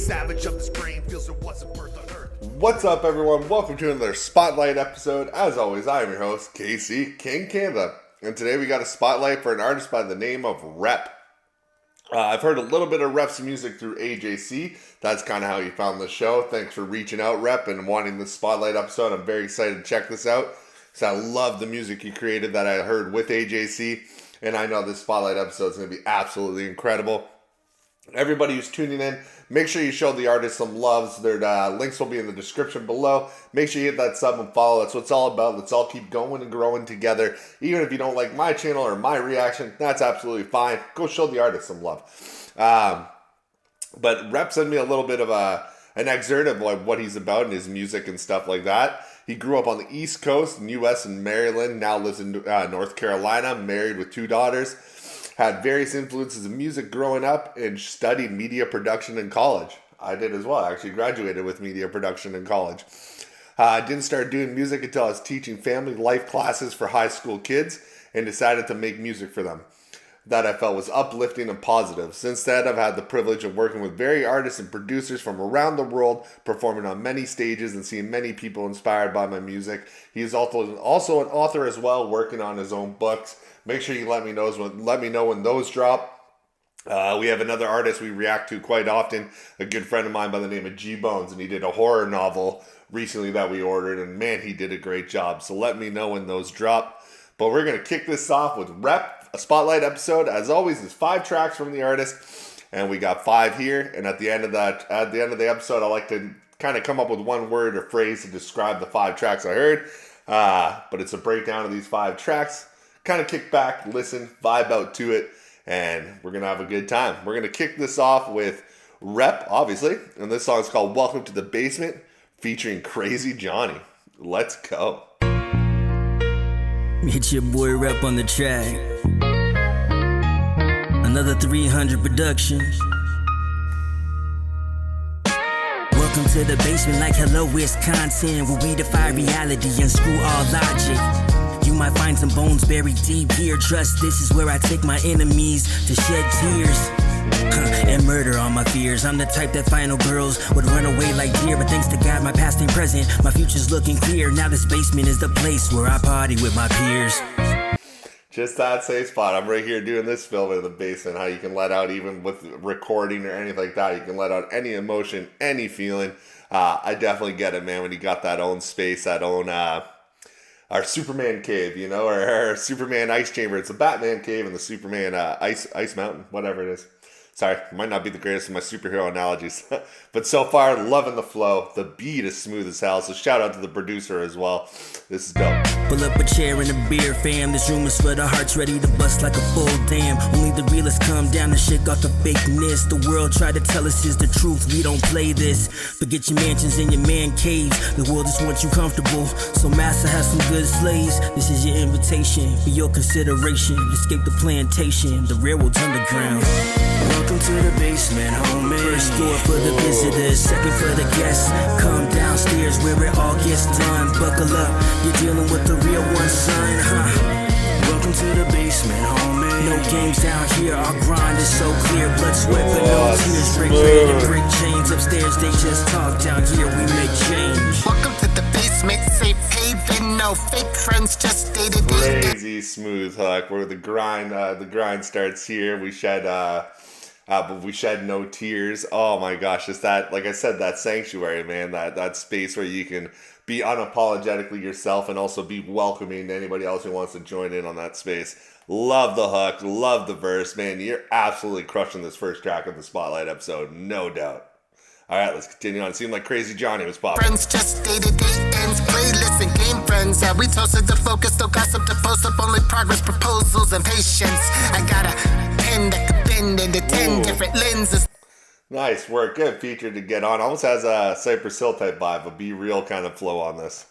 savage of this brain feels it wasn't birth on earth. What's up, everyone? Welcome to another Spotlight episode. As always, I am your host, Casey, King Canada. And today we got a spotlight for an artist by the name of Rep. I've heard a little bit of Rep's music through AJC. That's kind of how you found the show. Thanks for reaching out, Rep, and wanting this spotlight episode. I'm very excited to check this out because I love the music you created that I heard with AJC. And I know this spotlight episode is going to be absolutely incredible. Everybody who's tuning in, make sure you show the artist some loves. Their links will be in the description below. Make sure you hit that sub and follow. That's what it's all about. Let's all keep going and growing together. Even if you don't like my channel or my reaction, that's absolutely fine. Go show the artist some love. But Rep sent me a little bit of an excerpt of what he's about and his music and stuff like that. He grew up on the East Coast in U.S. and Maryland. Now lives in North Carolina, married with 2 daughters. Had various influences in music growing up and studied media production in college. I did as well. I actually graduated with media production in college. I didn't start doing music until I was teaching family life classes for high school kids and decided to make music for them that I felt was uplifting and positive. Since then, I've had the privilege of working with various artists and producers from around the world, performing on many stages and seeing many people inspired by my music. He is also an author as well, working on his own books. Make sure you let me know when those drop. We have another artist we react to quite often, a good friend of mine by the name of G Bones, and he did a horror novel recently that we ordered, and man, he did a great job. So let me know when those drop. But we're gonna kick this off with Rep, a spotlight episode. As always, there's 5 tracks from the artist, and we got 5 here. And at the end of the episode, I like to kind of come up with one word or phrase to describe the 5 tracks I heard. But it's a breakdown of these 5 tracks. Kind of kick back, listen, vibe out to it, and we're going to have a good time. We're going to kick this off with Rep, obviously, and this song is called Welcome to the Basement, featuring Crazy Johnny. Let's go. Hit your boy Rep on the track. Another 300 production. Welcome to the basement, like hello Wisconsin, where we defy reality and screw all logic. You might find some bones buried deep here. Trust this is where I take my enemies to shed tears and murder all my fears. I'm the type that final girls would run away like deer, but thanks to God, my past and present, my future's looking clear. Now this basement is the place where I party with my peers. Just that safe spot. I'm right here doing this film in the basement. How you can let out, even with recording or anything like that, you can let out any emotion, any feeling. I definitely get it, man. When you got that own space, that own our Superman cave, you know, or our Superman ice chamber. It's a Batman cave and the Superman ice mountain, whatever it is. Sorry, might not be the greatest of my superhero analogies. But so far, loving the flow. The beat is smooth as hell. So shout out to the producer as well. This is dope. Pull up a chair and a beer, fam. This room is for the hearts ready to bust like a full dam. Only the realists come down and shake off the fakeness. The world try to tell us is the truth. We don't play this. Forget your mansions and your man caves. The world just wants you comfortable. So master has some good slaves. This is your invitation for your consideration. Escape the plantation, the railroad's underground. Welcome to the basement, homie. First floor for the visitors, second for the guests. Come downstairs where it all gets done. Buckle up, you're dealing with the real one, son, Welcome to the basement, homie. No games down here, our grind is so clear. Blood, sweat, but no tears. Break bread and break chains. Upstairs they just talk, down here we make change. Welcome to the basement, safe haven. No fake friends, just day-to-day. Crazy smooth hook where the grind starts here. We shed but we shed no tears. Oh my gosh, just that, like I said, that sanctuary, man, that space where you can be unapologetically yourself and also be welcoming to anybody else who wants to join in on that space. Love the hook, love the verse, man. You're absolutely crushing this first track of the Spotlight episode, no doubt. All right, let's continue on. It seemed like Crazy Johnny was popping. Friends, just day-to-day ends, playlist and game friends. Yeah, we toasted the focus, still gossip to post up, only progress, proposals, and patience. I got a pen that could bend into 10 different lenses. Nice work, good feature to get on. Almost has a Cypress Hill type vibe, a Be Real kind of flow on this.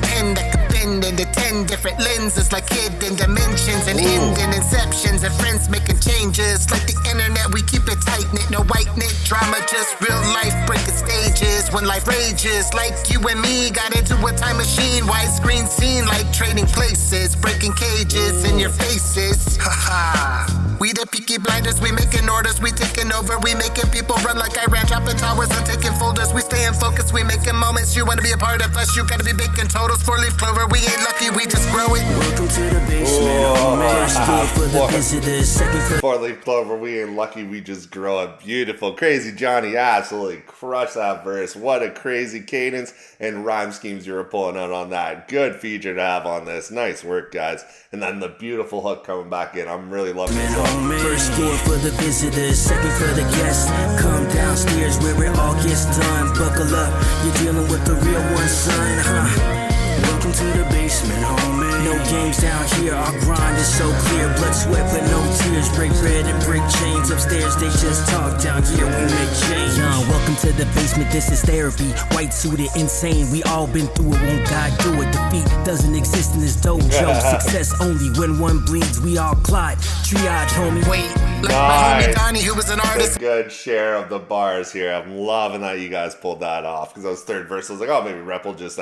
Pen that could bend into 10 different lenses, like hidden dimensions and ending inceptions, and friends making changes. Like the internet, we keep it tight-knit, no white-knit drama, just real life breaking stages. When life rages, like you and me, got into a time machine, widescreen scene, like trading places, breaking cages in your faces. Ha ha. We the peak Peaky Blinders, we making orders, we taking over, we making people run like Iran, dropping towers and taking folders. We staying focused, we making moments. You wanna be a part of us, you gotta be baking totals. 4-leaf clover, we ain't lucky, we just grow it. Welcome to the basement. First door for the visitors, second for 4-leaf clover, we ain't lucky, we just grow it. Beautiful. Crazy Johnny absolutely crushed that verse. What a crazy cadence and rhyme schemes you were pulling out on that. Good feature to have on this. Nice work, guys. And then the beautiful hook coming back in. I'm really loving this song. First door for the visitors, second for the guests. Come downstairs where it all gets done. Buckle up, you're dealing with the real one, son, huh? Welcome to the basement, homie. No games down here, our grind is so clear. Blood, sweat, but no tears. Break bread and break chains. Upstairs, they just talk. Down here, we make change. Welcome to the basement, this is therapy. White suited, insane, we all been through it. Won't God do it? Defeat doesn't exist in this dojo. Success only when one bleeds. We all clot. Triage, homie. Wait, like my homie Donnie, who was an artist. A good share of the bars here. I'm loving that you guys pulled that off. Because that was third verse. I was like, oh, maybe Rep will just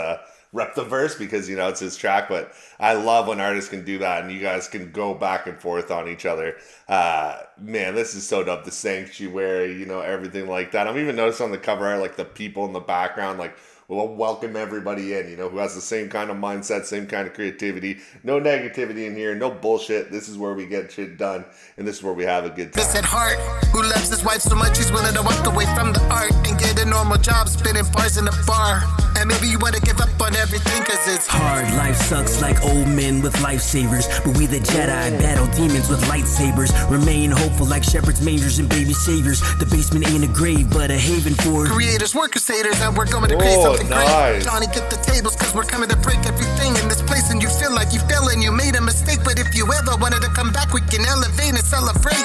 rep the verse because, you know, it's his track. But I love when artists can do that and you guys can go back and forth on each other. Man, this is so dope. The sanctuary, you know, everything like that. I'm even noticing on the cover art, like the people in the background, like, we'll welcome everybody in, you know, who has the same kind of mindset, same kind of creativity. No negativity in here, no bullshit. This is where we get shit done, and this is where we have a good time. This at heart, who loves his wife so much he's willing to walk away from the art and get a normal job spinning bars in a bar. And maybe you want to give up on everything cause it's hard. Life sucks like old men with lifesavers, but we the Jedi battle demons with lightsabers. Remain hopeful like shepherds, mangers, and baby saviors. The basement ain't a grave, but a haven for creators, work crusaders, and we're going to create something nice. great. Johnny, get the tables, cause we're coming to break everything in this place, and you feel like you fell and you made a mistake. But if you ever wanted to come back, we can elevate and celebrate.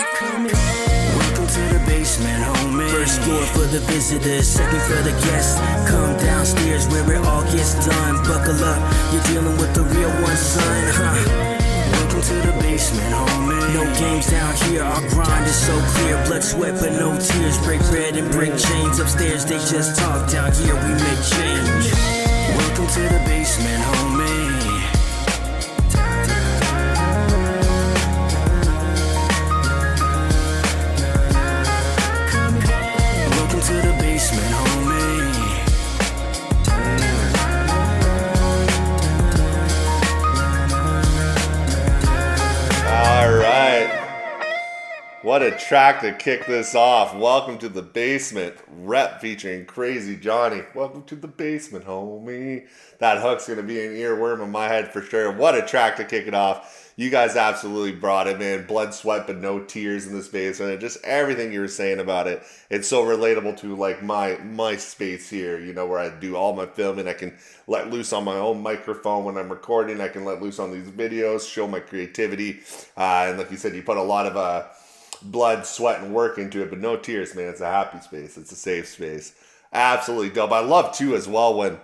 Welcome to the basement, homie. First door for the visitors, second for the guests. Come downstairs where it all gets done. Buckle up, you're dealing with the real one, son, huh? Welcome to the basement, homie. No games down here, our grind is so clear. Blood, sweat, but no tears. Break bread and break chains. Upstairs, they just talk. Down here, we make change. Welcome to the basement, homie. Welcome to the basement, homie. All right. What a track to kick this off. Welcome to the basement. Rep featuring Crazy Johnny. Welcome to the basement, homie. That hook's going to be an earworm in my head for sure. What a track to kick it off. You guys absolutely brought it, man. Blood, sweat, but no tears in this basement. And just everything you were saying about it. It's so relatable to like my space here, you know, where I do all my filming. I can let loose on my own microphone when I'm recording. I can let loose on these videos, show my creativity. And like you said, you put a lot of blood, sweat, and work into it, but no tears, man. It's a happy space. It's a safe space. Absolutely dope. I love too as well when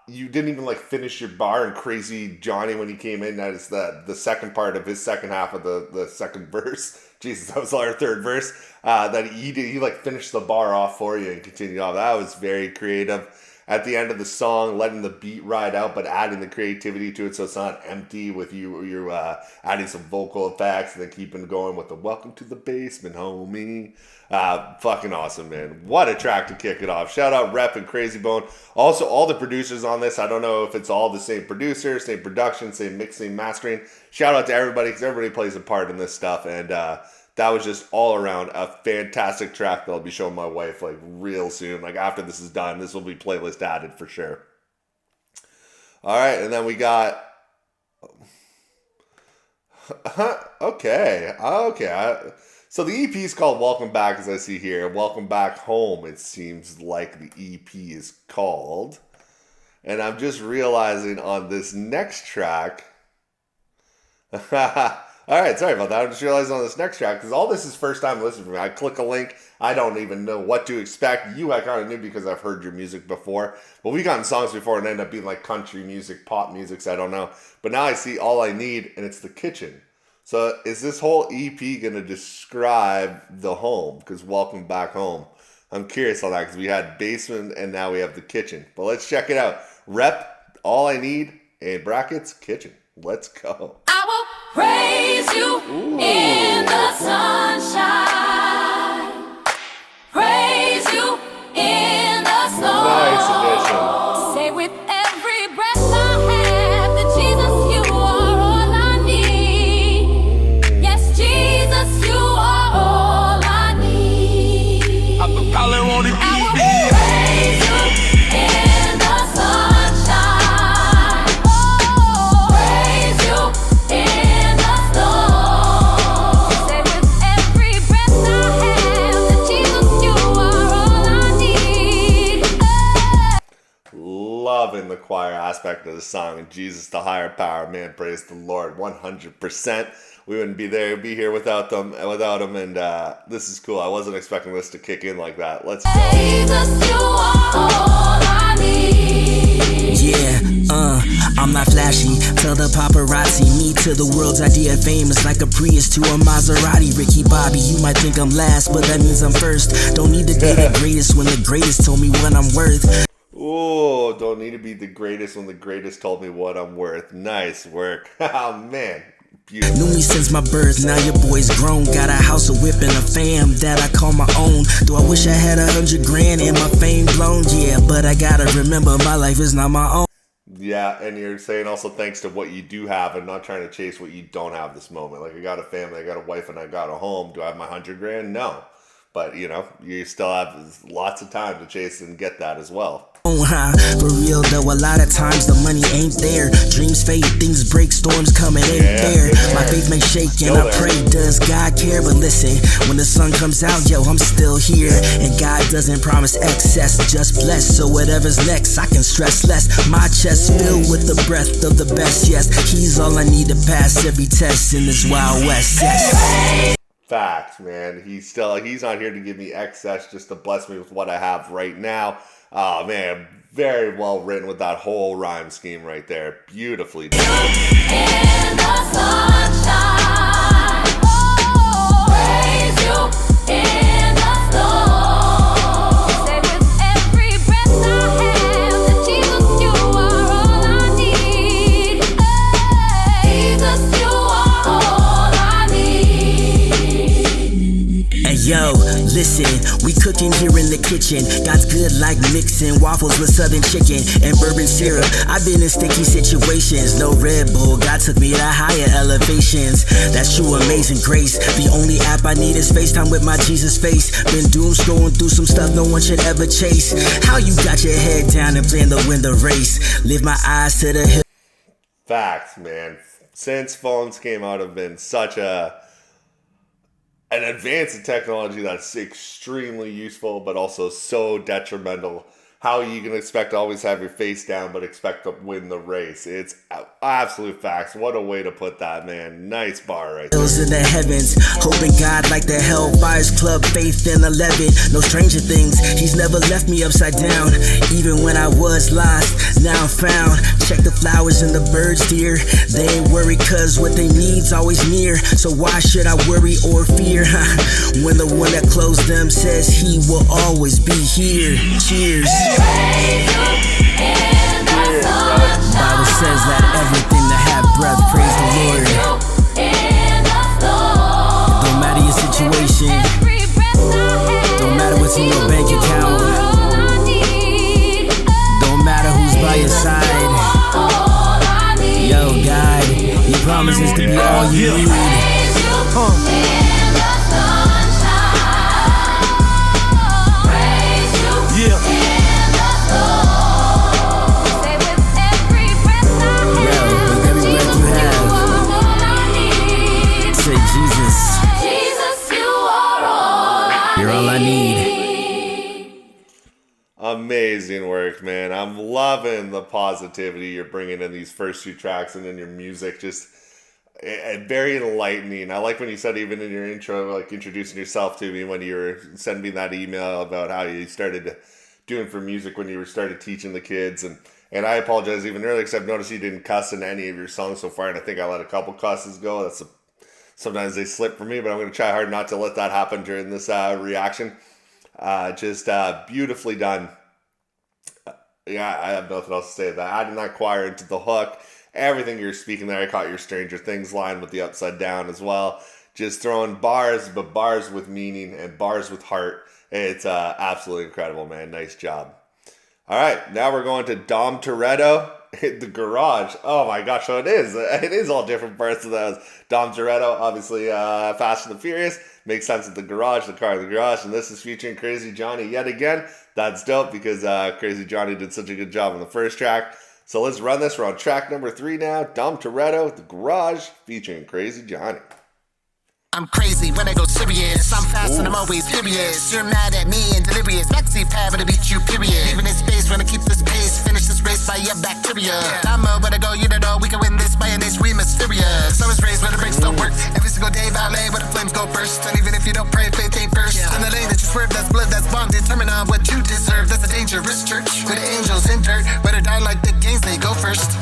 you didn't even like finish your bar, and Crazy Johnny, when he came in, that is the second part of his second half of the second verse. Jesus, that was our third verse. That he like finished the bar off for you and continued off. That was very creative. At the end of the song, letting the beat ride out, but adding the creativity to it so it's not empty with you're adding some vocal effects and then keeping going with the welcome to the basement, homie. Fucking awesome, man. What a track to kick it off. Shout out Rep and Crazy Bone. Also, all the producers on this, I don't know if it's all the same producer, same production, same mixing, mastering. Shout out to everybody because everybody plays a part in this stuff. And that was just all around a fantastic track that I'll be showing my wife like real soon. Like after this is done, this will be playlist added for sure. All right, and then we got okay. So the EP is called Welcome Back, as I see here. Welcome Back Home, it seems like the EP is called. And I'm just realizing on this next track all right, sorry about that. I just realized on this next track, because all this is first time listening for me. I click a link. I don't even know what to expect. I kind of knew because I've heard your music before. But we've gotten songs before and end up being like country music, pop music, so I don't know. But now I see All I Need, and it's the kitchen. So is this whole EP going to describe the home? Because Welcome Back Home. I'm curious on that because we had basement and now we have the kitchen. But let's check it out. Rep, All I Need, in brackets, kitchen. Let's go. I will praise Praise you in the sunshine. Praise you in the storm. Nice addition. Say with every breath I have that Jesus, you are all I need. Yes, Jesus, you are all I need. I will praise you in the sunshine. Praise you in the storm. Say with every breath I have that Jesus, you are all I need. Loving the choir aspect of the song, and Jesus the higher power, man, praise the Lord, 100%. We wouldn't be here without them, and this is cool. I wasn't expecting this to kick in like that. Let's go. Jesus, you are all I need. Yeah, I'm not flashy. Tell the paparazzi, me to the world's idea of fame is like a Prius to a Maserati. Ricky Bobby, you might think I'm last, but that means I'm first. Don't need to be the greatest when the greatest told me what I'm worth. Oh, don't need to be the greatest when the greatest told me what I'm worth. Nice work. Oh, man. Beautiful. Knew me since my birth, now your boy's grown. Got a house, a whip, and a fam that I call my own. Do I wish I had 100 grand and my fame blown? Yeah, but I gotta remember my life is not my own. Yeah, and you're saying also thanks to what you do have and not trying to chase what you don't have this moment. Like, I got a family, I got a wife, and I got a home. Do I have my 100 grand? No. But, you know, you still have lots of time to chase and get that as well. For real though, a lot of times the money ain't there. Dreams fade, things break, storms come, it ain't fair. My faith may shake and I pray, does God care? But listen, when the sun comes out, yo, I'm still here. And God doesn't promise excess, just bless. So whatever's next, I can stress less. My chest filled with the breath of the best, yes. He's all I need to pass every test in this Wild West, yes. Facts, man. He's not here to give me excess, just to bless me with what I have right now. Oh, man, very well written with that whole rhyme scheme right there. Beautifully done. In the sunshine. Praise you in the storm. Say with every breath I have that Jesus, you are all I need. Jesus, you are all I need. Hey yo, listen, we cooking here in the kitchen. God's good like mixing waffles with southern chicken and bourbon syrup. I've been in sticky situations, no Red Bull. God took me to higher elevations. That's true amazing grace. The only app I need is FaceTime with my Jesus face. Been doom scrolling through some stuff no one should ever chase. How you got your head down and plan to win the race? Lift my eyes to the hill. Facts, man. Since phones came out, have been such an advance in technology that's extremely useful, but also so detrimental. How you can expect to always have your face down, but expect to win the race? It's absolute facts. What a way to put that, man. Nice bar right there. Hills in the heavens, hoping God like the Hellfires Club, faith in 11. No stranger things, he's never left me upside down. Even when I was lost, now I'm found. Check the flowers and the birds, dear. They ain't worried cause what they need's always near. So why should I worry or fear? When the one that closed them says he will always be here. Cheers. Praise you in the sunshine. Bible says that everything that have breath, praise the Lord. In the storm. Don't matter your situation, Every breath I have. don't matter what's in your bank account, All I need. don't matter who's by your side. All I need. Yo, God, he promises to be all you need. Praise you in the sunshine. Praise you in the storm. Say with every breath I have. Yo, with every breath you have, All I need. say Jesus, Jesus, you are all I you're all I need. Amazing work, man. I'm loving the positivity you're bringing in these first two tracks and in your music. Just very enlightening. I like when you said, even in your intro, like introducing yourself to me when you were sending me that email about how you started doing for music when you started teaching the kids. And I apologize even earlier because I've noticed you didn't cuss in any of your songs so far, and I think I let a couple cusses go. Sometimes they slip for me, but I'm going to try hard not to let that happen during this reaction. Just beautifully done. Yeah, I have nothing else to say. That adding that choir into the hook, everything you're speaking there. I caught your Stranger Things line with the upside down as well. Just throwing bars, but bars with meaning and bars with heart. It's absolutely incredible, man. Nice job. All right, now we're going to Dom Toretto, the garage. Oh my gosh, so it is all different parts of those. Dom Toretto, obviously Fast and the Furious. Makes sense at the garage, the car in the garage, and this is featuring Crazy Johnny yet again. That's dope because Crazy Johnny did such a good job on the first track. So let's run this. We're on track number 3 now. Dom Toretto, the garage, featuring Crazy Johnny. I'm crazy when I go serious. I'm fast and I'm always furious. You're mad at me and delirious. Backseat pad, but I beat you, period. Even in space, when I keep this pace. Finish this race by your bacteria. I'm where I go, you don't know. We can win this by a nice, we mysterious. I was raised where the brakes don't work. Every single day, valet, where the flames go first. And even if you don't pray, faith ain't first. In the lane that you swerve, that's blood, that's bond. Determine on what you deserve. That's a dangerous church. Where the angels in dirt. Where they die like the gains, they go first.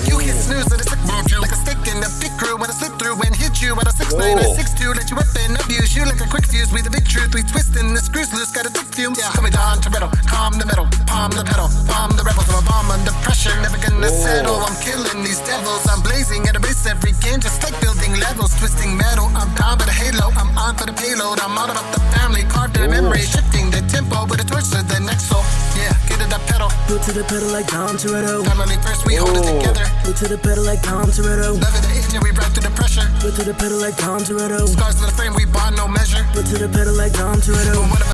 You hit snooze and it's like a stick in the big crew. When I slip through and hit you at a 6'9" or 6'2", let you up and abuse you like a quick fuse. We the big truth, we twisting the screws loose, got a thick fume. Call me Don Toretto, calm the metal, palm the pedal, bomb the rebels. I'm a bomb under pressure, never gonna settle. I'm killing these devils, I'm blazing at a base every game, just like building levels, twisting metal. I'm down by the halo, I'm on for the payload. I'm all about the family, carved in memory, shifting the tempo with a torch to the next soul. Yeah, get it up pedal. Put to the pedal like Dom Toretto. Family first, we hold it together. Put to the pedal like Dom Toretto. Love it, the engine, we ride through the pressure. Put to the pedal like Dom Toretto. Scars to the frame, we bond no measure. Put to the pedal like Dom Toretto.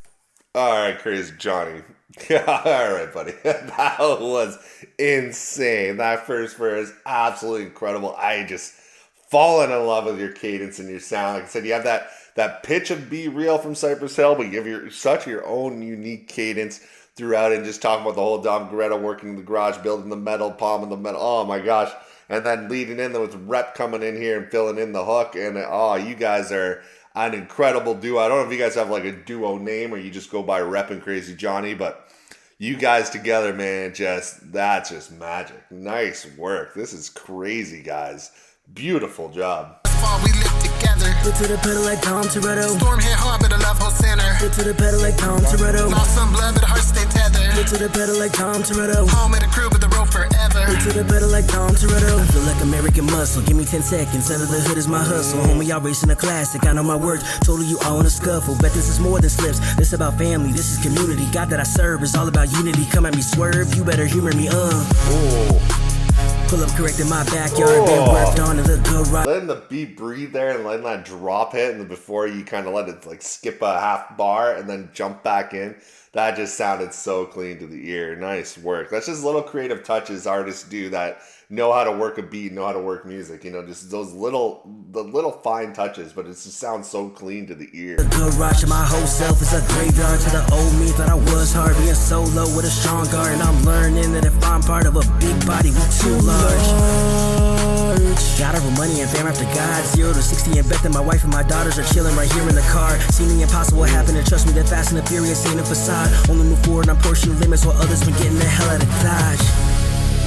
All right, Crazy Johnny. All right, buddy. That was insane. That first verse, absolutely incredible. I just fallen in love with your cadence and your sound. Like I said, you have that pitch of Be Real from Cypress Hill, but you have such your own unique cadence throughout, and just talking about the whole Dom Toretto working in the garage, building the metal, palming the metal. Oh my gosh. And then leading in with Rep coming in here and filling in the hook. And you guys are an incredible duo. I don't know if you guys have like a duo name or you just go by Rep and Crazy Johnny, but you guys together, man, that's just magic. Nice work. This is crazy, guys. Beautiful job. We live together. Put to the pedal like Dom Toretto. Storm hit hard, but the love whole center. Put to the pedal like Dom Toretto. Lost some blood, but the heart stay tethered. Put to the pedal like Dom Toretto. Home with the crew, but the road forever. Put to the pedal like Dom Toretto. I feel like American muscle. Give me 10 seconds. Under the hood is my hustle. Homie, y'all racing a classic. I know my words. Told you all in a scuffle. Bet this is more than slips. This about family. This is community. God that I serve is all about unity. Come at me, swerve. You better humor me. Pull up correct in my backyard, been worked on and look good right. Letting the beat breathe there and letting that drop hit, and then before you kind of let it like skip a half bar and then jump back in, that just sounded so clean to the ear. Nice work. That's just little creative touches artists do that know how to work a beat, know how to work music. You know, just those little fine touches, but it just sounds so clean to the ear. The garage of my whole self is a graveyard to the old me. Thought I was hard being solo with a strong guard, and I'm learning that if I'm part of a big body, we too large. Got over money and fame after God. 0 to 60 and bet that my wife and my daughters are chilling right here in the car. Seeming impossible happened, and trust me, that Fast and the Furious ain't a facade. Only move forward and I'm pushing limits while others been getting the hell out of Dodge.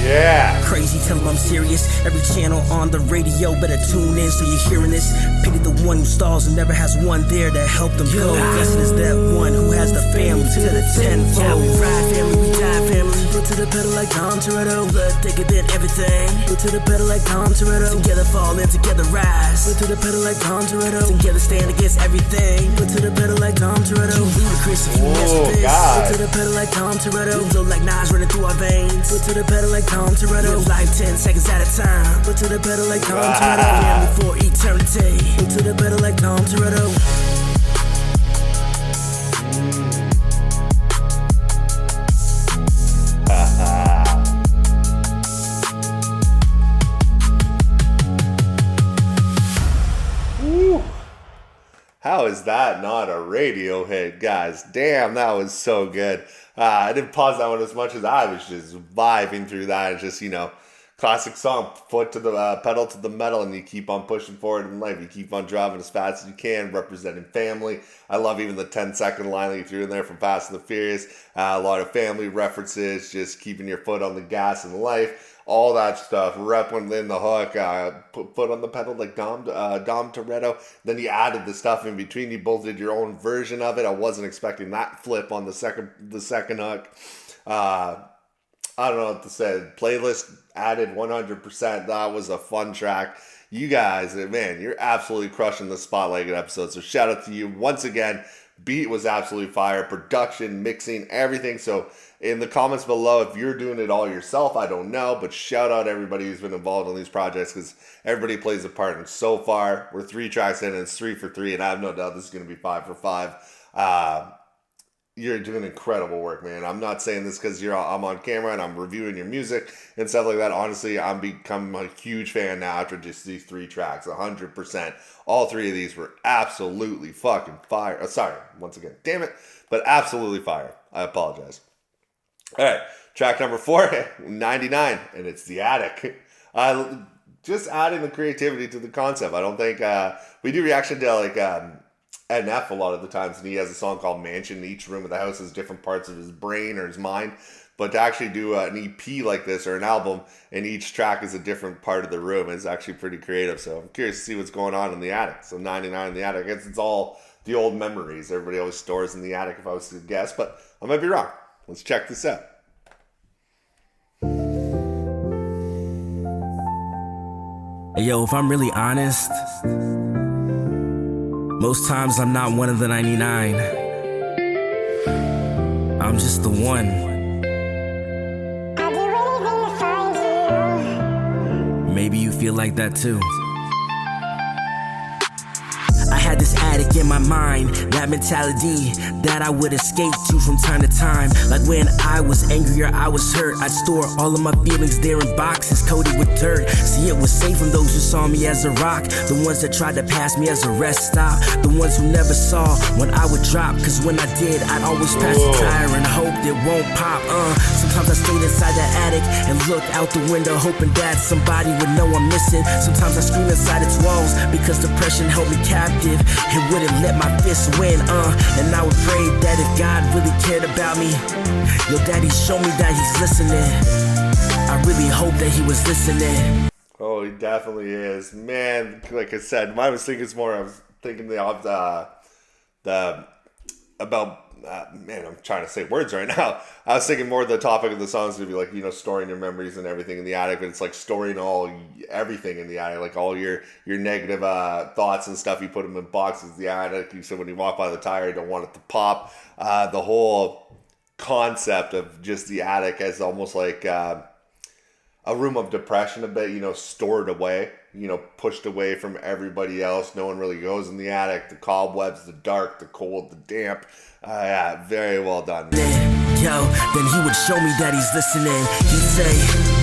Yeah. Crazy, tell them I'm serious. Every channel on the radio better tune in so you're hearing this. Pity the one who stalls and never has one there to help them go. Guessing is that one who has the family to the tenfold. Yeah, we ride family, we die family. Put to the pedal like Dom Toretto. Blood thicker than everything. Put to the pedal like Dom Toretto. Together fall in, together rise. Put to the pedal like Dom Toretto. Together stand against everything. Put to the pedal like Dom Toretto. You ludicrous if you mess with this. God. Put to the pedal like Dom Toretto. Flow like Nas running through our veins. Put to the pedal like Dom Toretto. Live life 10 seconds at a time. Put to the pedal like Dom Toretto. Family for eternity. Put to the pedal like Dom Toretto. How is that not a radio hit, guys? Damn, that was so good. I didn't pause that one as much as I was just vibing through that. It's just, classic song, foot to the pedal to the metal, and you keep on pushing forward in life. You keep on driving as fast as you can, representing family. I love even the 10-second line that you threw in there from Fast and the Furious. A lot of family references, just keeping your foot on the gas in life. All that stuff. Rep went in the hook, put foot on the pedal like Dom Toretto. Then you added the stuff in between. You both did your own version of it. I wasn't expecting that flip on the second hook. I don't know what to say. Playlist added 100%. That was a fun track. You guys, man, you're absolutely crushing the Spotlight episode. So shout out to you once again. Beat was absolutely fire. Production, mixing, everything. So in the comments below, if you're doing it all yourself, I don't know. But shout out everybody who's been involved on these projects because everybody plays a part. And so far, we're 3 tracks in and it's 3 for 3. And I have no doubt this is going to be 5 for 5. You're doing incredible work, man. I'm not saying this because I'm on camera and I'm reviewing your music and stuff like that. Honestly, I'm become a huge fan now after just these 3 tracks, 100%. All 3 of these were absolutely fucking fire. Sorry, once again, damn it, but absolutely fire. I apologize. All right, track number 4, 99, and it's The Attic. Just adding the creativity to the concept. I don't think we do reaction to like NF a lot of the times, and he has a song called Mansion. Each room of the house is different parts of his brain or his mind. But to actually do an EP like this or an album, and each track is a different part of the room, is actually pretty creative. So I'm curious to see what's going on in the attic. So 99 in the attic. I guess it's all the old memories everybody always stores in the attic, if I was to guess. But I might be wrong. Let's check this out. Hey, yo, if I'm really honest, most times I'm not one of the 99. I'm just the one. I'll do anything to find you. Maybe you feel like that too. I had this attic in my mind, that mentality that I would escape to from time to time. Like when I was angry or I was hurt, I'd store all of my feelings there in boxes coated with dirt. See, it was safe from those who saw me as a rock, the ones that tried to pass me as a rest stop, the ones who never saw when I would drop. Cause when I did, I'd always pass the tire and hope it won't pop. Sometimes I stayed inside that attic and looked out the window hoping that somebody would know I'm missing. Sometimes I scream inside its walls because depression held me captive. It wouldn't let my fists win, and I would pray that if God really cared about me, yo, daddy, show me that he's listening. I really hope that he was listening. Oh, he definitely is, man. Like I said, my was thinking more. I was thinking man, I'm trying to say words right now. I was thinking more of the topic of the song is going to be like, you know, storing your memories and everything in the attic, but it's like storing everything in the attic, like all your negative thoughts and stuff. You put them in boxes in the attic. You said when you walk by the tire, you don't want it to pop. The whole concept of just the attic as almost like a room of depression a bit, you know, stored away, you know, pushed away from everybody else. No one really goes in the attic. The cobwebs, the dark, the cold, the damp. Yeah, very well done. Yo, then he would show me that he's listening. He'd say,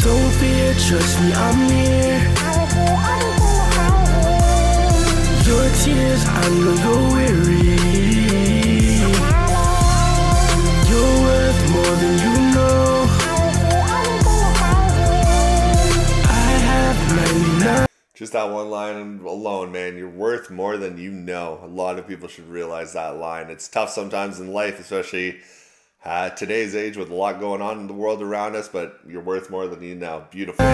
don't fear, trust me, I'm here. Your tears, I know you're weary. You're worth more than you know. I have 99. Just that one line alone, man, you're worth more than you know. A lot of people should realize that line. It's tough sometimes in life, especially today's age with a lot going on in the world around us, but you're worth more than you know. Beautiful.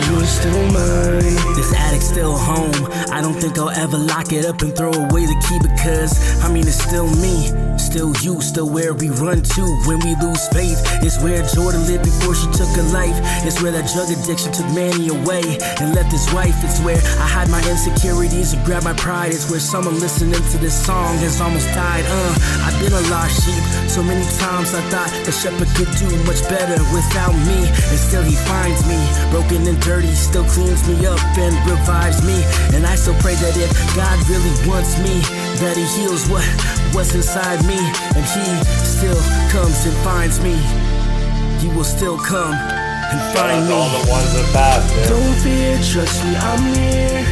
You're still mine. This attic's still home. I don't think I'll ever lock it up and throw away the key because, I mean, it's still me, still you, still where we run to when we lose faith. It's where Jordan lived before she took her life. It's where that drug addiction took Manny away and left his wife. It's where I hide my insecurities and grab my pride. It's where someone listening to this song has almost died. I've been a lost sheep. So many times I thought the shepherd could do much better without me, and still he finds me broken and dirty, still cleans me up and revives me. And I still pray that if God really wants me, that he heals what's inside me, and he still comes and finds me. He will still come and find me. All the ones that passed, man. Don't fear, trust me, I'm here.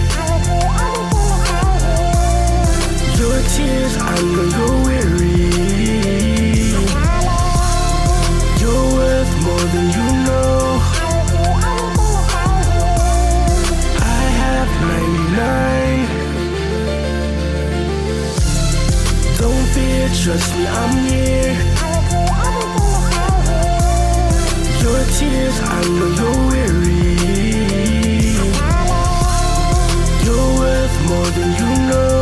Your tears, I know you're weary. You're worth more than you know. I have 99. Don't fear, trust me, I'm here. Your tears, I know you're weary. You're worth more than you know.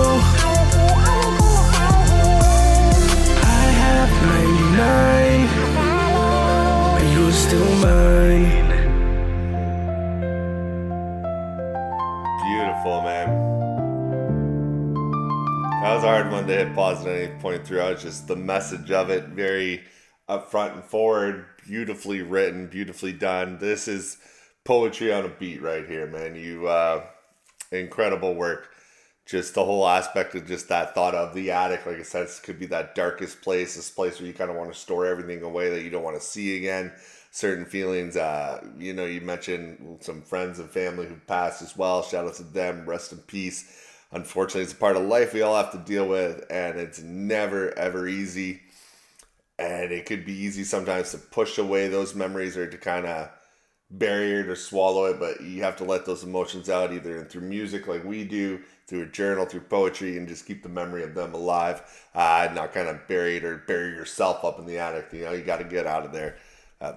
I have 99. hard one to hit pause at any point throughout. Just the message of it, very upfront and forward, beautifully written, beautifully done. This is poetry on a beat right here, man. You incredible work. Just the whole aspect of just that thought of the attic, like I said, this could be that darkest place, this place where you kind of want to store everything away that you don't want to see again. Certain feelings, you mentioned some friends and family who passed as well. Shout out to them, rest in peace. Unfortunately, it's a part of life we all have to deal with, and it's never, ever easy. And it could be easy sometimes to push away those memories or to kind of bury it or swallow it, but you have to let those emotions out either through music like we do, through a journal, through poetry, and just keep the memory of them alive, not kind of bury it or bury yourself up in the attic. You got to get out of there.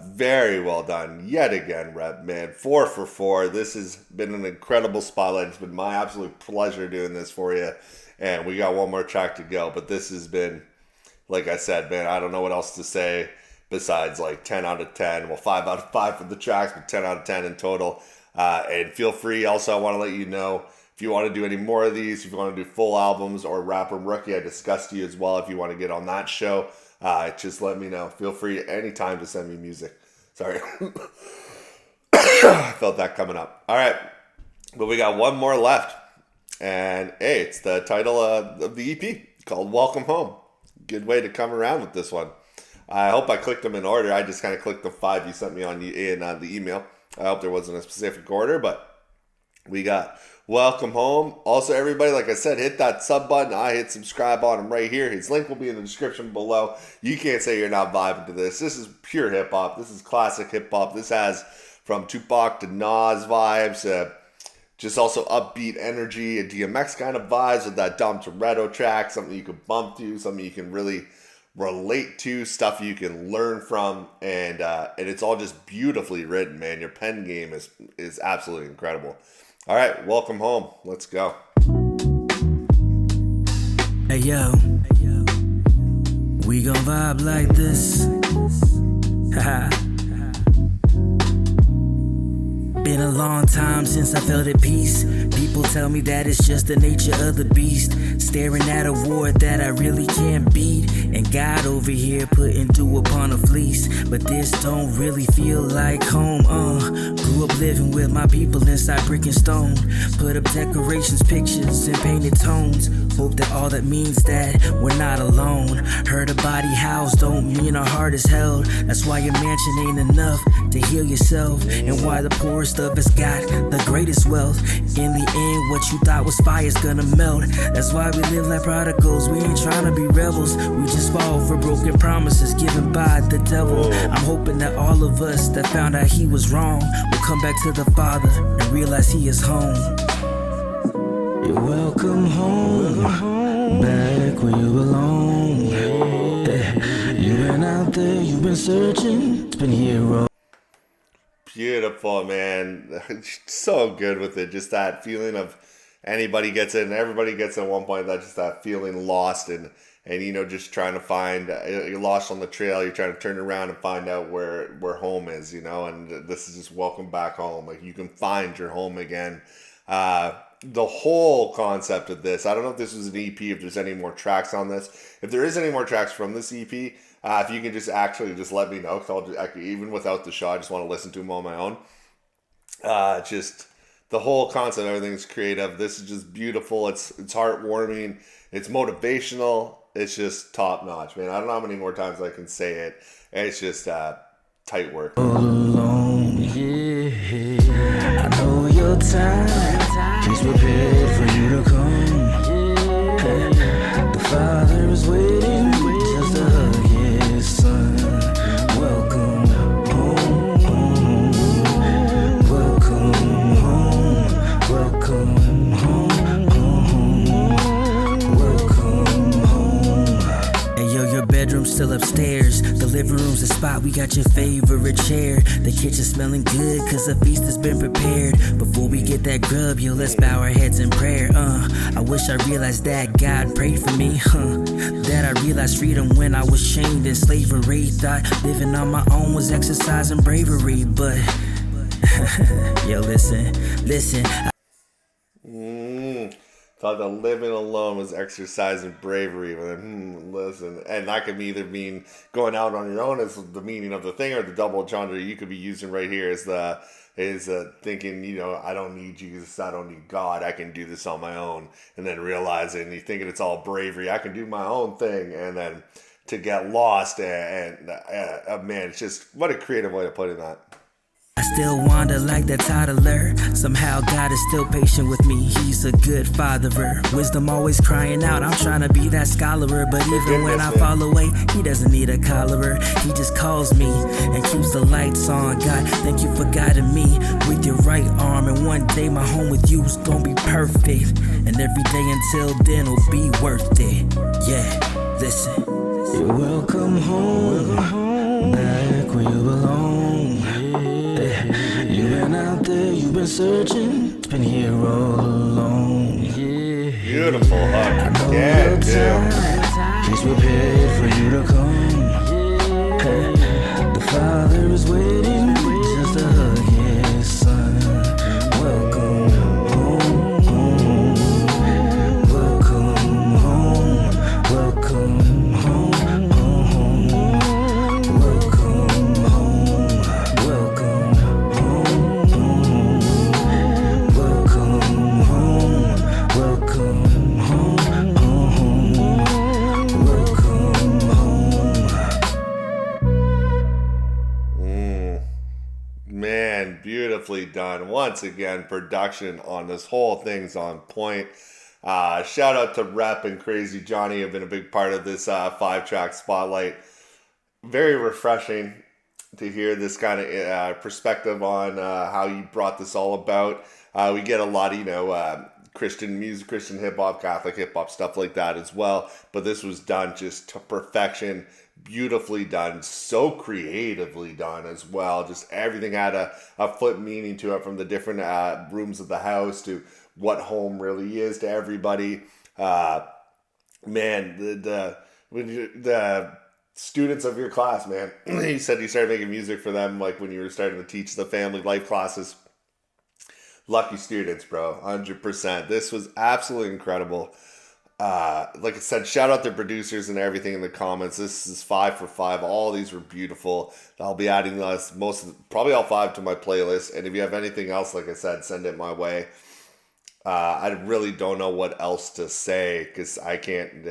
Very well done yet again, Rep, man. 4 for 4. This has been an incredible spotlight. It's been my absolute pleasure doing this for you. And we got one more track to go. But this has been, like I said, man, I don't know what else to say besides like 10 out of 10. Well, 5 out of 5 for the tracks, but 10 out of 10 in total. And feel free. Also, I want to let you know, if you want to do any more of these, if you want to do full albums or Rapper Rookie, I discussed to you as well. If you want to get on that show, just let me know. Feel free anytime to send me music. Sorry. I felt that coming up. All right. But we got one more left. And hey, it's the title of the EP called Welcome Home. Good way to come around with this one. I hope I clicked them in order. I just kind of clicked the 5 you sent me on the email. I hope there wasn't a specific order, but we got Welcome Home. Also, everybody, like I said, hit that sub button. I hit subscribe on him right here. His link will be in the description below. You can't say you're not vibing to this. This is pure hip-hop. This is classic hip-hop. This has from Tupac to Nas vibes, just also upbeat energy and DMX kind of vibes with that Dom Toretto track, something you can bump to, something you can really relate to, stuff you can learn from, and it's all just beautifully written, man. Your pen game is absolutely incredible. All right, Welcome Home. Let's go. Hey yo, we gon' vibe like this. Haha. Been a long time since I felt at peace. People tell me that it's just the nature of the beast. Staring at a war that I really can't beat. And God over here putting dew upon a fleece. But this don't really feel like home, Grew up living with my people inside brick and stone. Put up decorations, pictures, and painted tones. Hope that all that means that we're not alone. Heard a body housed don't mean our heart is held. That's why your mansion ain't enough to heal yourself. And why the poorest of us got the greatest wealth. In the end, what you thought was fire's gonna melt. That's why we live like prodigals. We ain't trying to be rebels. We just fall for broken promises given by the devil. I'm hoping that all of us that found out he was wrong will come back to the Father and realize he is home. You're welcome home, back where you belong. You've been out there, you've been searching, it's been here. Beautiful, man. So good with it. Just that feeling of anybody gets it and everybody gets it at one point. That just that feeling lost and just trying to find, you're lost on the trail. You're trying to turn around and find out where home is, and this is just welcome back home. Like you can find your home again. The whole concept of this, I don't know if this was an EP, if there's any more tracks on this. If there is any more tracks from this EP, if you can just let me know, because even without the show, I just want to listen to them on my own. Just the whole concept, everything's creative. This is just beautiful. It's heartwarming. It's motivational. It's just top notch, man. I don't know how many more times I can say it. It's just tight work. All alone, yeah. I know you're tired. He's prepared for you to come. The Father is waiting just to hug his son. Welcome home. Welcome home. Welcome home. Welcome home. Hey yo, your bedroom's still upstairs. The living room's the spot, we got your favorite chair. The kitchen smelling good, cause the feast has been prepared. Before we get that grub, yo, let's bow our heads in prayer. I wish I realized that God prayed for me, That I realized freedom when I was chained in slavery. Thought living on my own was exercising bravery, but yo, listen. Thought that living alone was exercising bravery. But listen, and that could either mean going out on your own as the meaning of the thing, or the double genre you could be using right here is thinking, you know, I don't need Jesus, I don't need God, I can do this on my own. And then realizing, you thinking it's all bravery, I can do my own thing, and then to get lost and man, it's just what a creative way to put it. That. I still wander like that toddler. Somehow God is still patient with me. He's a good fatherer. Wisdom always crying out. I'm trying to be that scholar, but even when I fall away, he doesn't need a collarer. He just calls me and keeps the lights on. God, thank you for guiding me with your right arm. And one day my home with you is gonna be perfect. And every day until then will be worth it. Yeah, listen. You're welcome home, back where you belong. You've been out there, you've been searching, it's been here all along. Beautiful hug. Yeah, dude. He's prepared for you to come. The Father is waiting just to hug his son. Welcome home. Welcome home. Welcome home. Beautifully done. Once again, production on this whole thing's on point. Shout out to Rep and Crazy Johnny, have been a big part of this 5-track spotlight. Very refreshing to hear this kind of perspective on how you brought this all about. We get a lot of, Christian music, Christian hip-hop, Catholic hip-hop, stuff like that as well. But this was done just to perfection. Beautifully done, so creatively done as well. Just everything had a flip meaning to it, from the different rooms of the house to what home really is to everybody. Man, the students of your class, man, you said you started making music for them like when you were starting to teach the family life classes. Lucky students, bro, 100%. This was absolutely incredible. Like I said, shout out to producers and everything in the comments. This is 5 for 5. All these were beautiful. I'll be adding probably all 5 to my playlist. And if you have anything else, like I said, send it my way. I really don't know what else to say, because I can't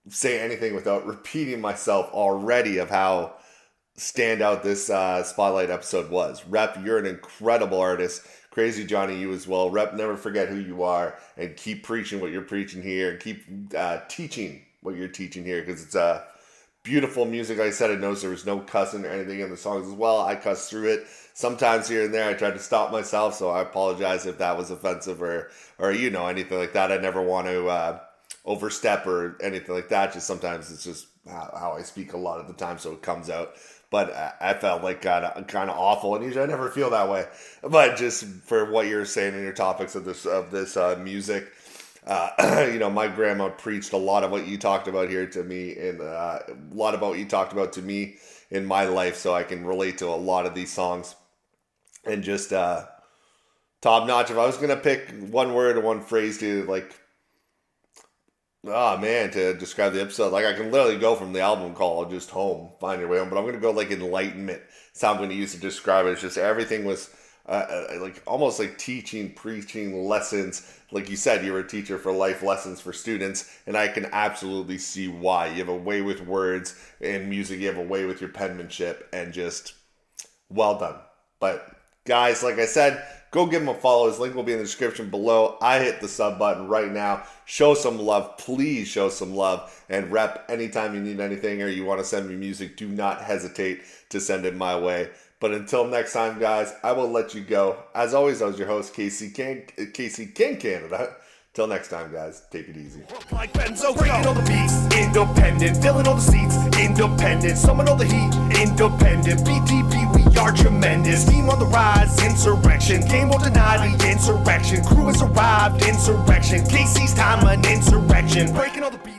say anything without repeating myself already of how standout this spotlight episode was. Rep, you're an incredible artist. Crazy Johnny, you as well. Rep, never forget who you are, and keep preaching what you're preaching here, and keep teaching what you're teaching here, because it's beautiful music. Like I said, I noticed there was no cussing or anything in the songs as well. I cussed through it sometimes here and there. I tried to stop myself, so I apologize if that was offensive or anything like that. I never want to overstep or anything like that. Just sometimes it's just how I speak a lot of the time, so it comes out. But I felt like kind of awful, and usually I never feel that way. But just for what you're saying in your topics of this music, my grandma preached a lot of what you talked about here to me, and a lot about what you talked about to me in my life, so I can relate to a lot of these songs. And just top notch. If I was gonna pick one word or one phrase to to describe the episode, I can literally go from the album called just Home, Find Your Way Home, but I'm going to go enlightenment. It's how I'm going to use to describe it. It's just everything was almost like teaching, preaching, lessons. Like you said, you're a teacher for life lessons for students, and I can absolutely see why. You have a way with words and music, you have a way with your penmanship, and just well done. But guys, like I said, go give him a follow. His link will be in the description below. I hit the sub button right now. Show some love. Please show some love. And Rep, anytime you need anything or you want to send me music, do not hesitate to send it my way. But until next time, guys, I will let you go. As always, I was your host, Casey King Canada. Till next time, guys, take it easy. Like Benzo, breaking all the beats, independent, filling all the seats, independent, summon all the heat, independent, BTB, we are tremendous, team on the rise, insurrection, game will deny the insurrection, crew has arrived, insurrection, Casey's time, an insurrection, breaking all the beats.